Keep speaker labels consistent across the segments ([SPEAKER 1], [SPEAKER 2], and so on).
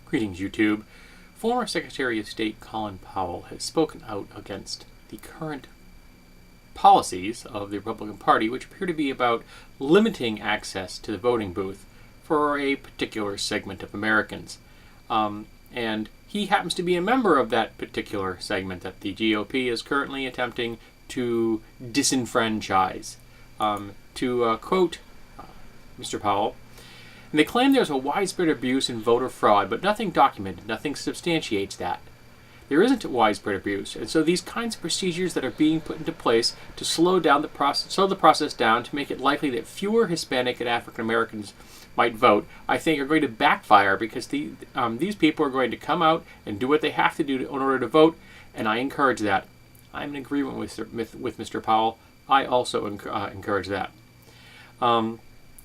[SPEAKER 1] Greetings, YouTube. Former Secretary of State Colin Powell has spoken out against the current policies of the Republican Party, which appear to be about limiting access to the voting booth for a particular segment of Americans. And he happens to be a member of that particular segment that the GOP is currently attempting to disenfranchise. To quote Mr. Powell, and they claim there's a widespread abuse and voter fraud, but nothing documented, nothing substantiates that. There isn't widespread abuse, and so these kinds of procedures that are being put into place to slow the process down, to make it likely that fewer Hispanic and African Americans might vote, I think are going to backfire, because these people are going to come out and do what they have to do in order to vote, and I encourage that. I'm in agreement with Mr. Powell. I also encourage that.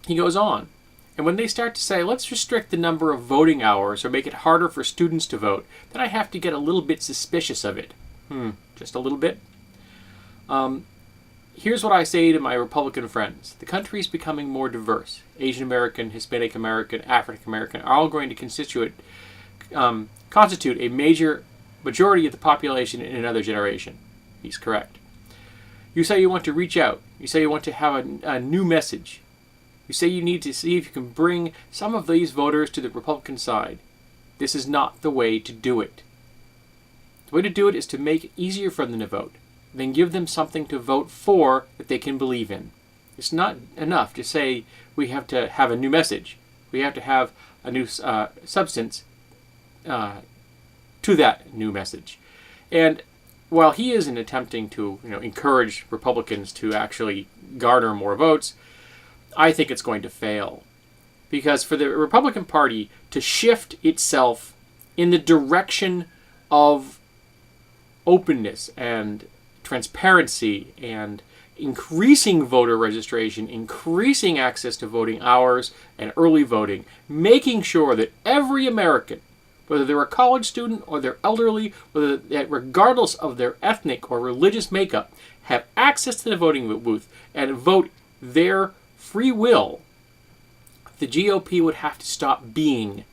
[SPEAKER 1] He goes on. And when they start to say, let's restrict the number of voting hours or make it harder for students to vote, then I have to get a little bit suspicious of it. Just a little bit? Here's what I say to my Republican friends. The country is becoming more diverse. Asian American, Hispanic American, African American are all going to constitute a majority of the population in another generation. He's correct. You say you want to reach out. You say you want to have a new message. You say you need to see if you can bring some of these voters to the Republican side. This is not the way to do it. The way to do it is to make it easier for them to vote, then give them something to vote for that they can believe in. It's not enough to say we have to have a new message. We have to have a new substance to that new message. And while he isn't attempting to encourage Republicans to actually garner more votes, I think it's going to fail. Because for the Republican Party to shift itself in the direction of openness and transparency and increasing voter registration, increasing access to voting hours and early voting, making sure that every American, whether they're a college student or they're elderly, regardless of their ethnic or religious makeup, have access to the voting booth and vote their free will, the GOP would have to stop being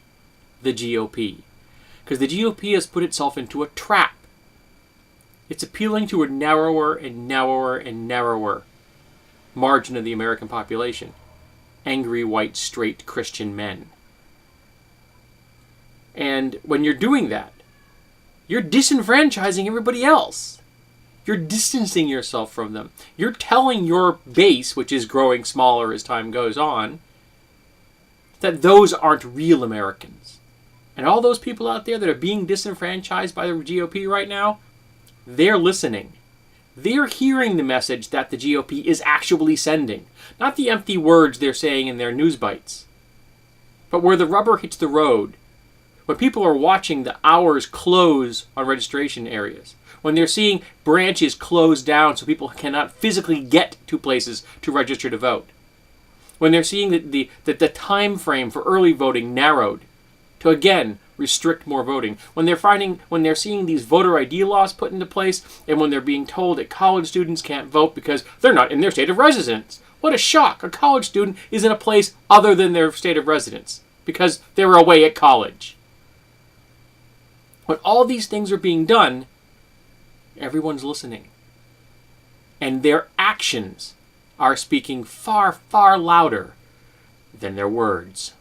[SPEAKER 1] the GOP. Because the GOP has put itself into a trap. It's appealing to a narrower and narrower and narrower margin of the American population. Angry, white, straight Christian men. And when you're doing that, you're disenfranchising everybody else. You're distancing yourself from them. You're telling your base, which is growing smaller as time goes on, that those aren't real Americans. And all those people out there that are being disenfranchised by the GOP right now, they're listening. They're hearing the message that the GOP is actually sending. Not the empty words they're saying in their news bites. But where the rubber hits the road. When people are watching the hours close on registration areas. When they're seeing branches closed down so people cannot physically get to places to register to vote. When they're seeing that the time frame for early voting narrowed to, again, restrict more voting. When they're seeing these voter ID laws put into place, and when they're being told that college students can't vote because they're not in their state of residence. What a shock. A college student is in a place other than their state of residence because they're away at college. When all these things are being done, everyone's listening. And their actions are speaking far, far louder than their words.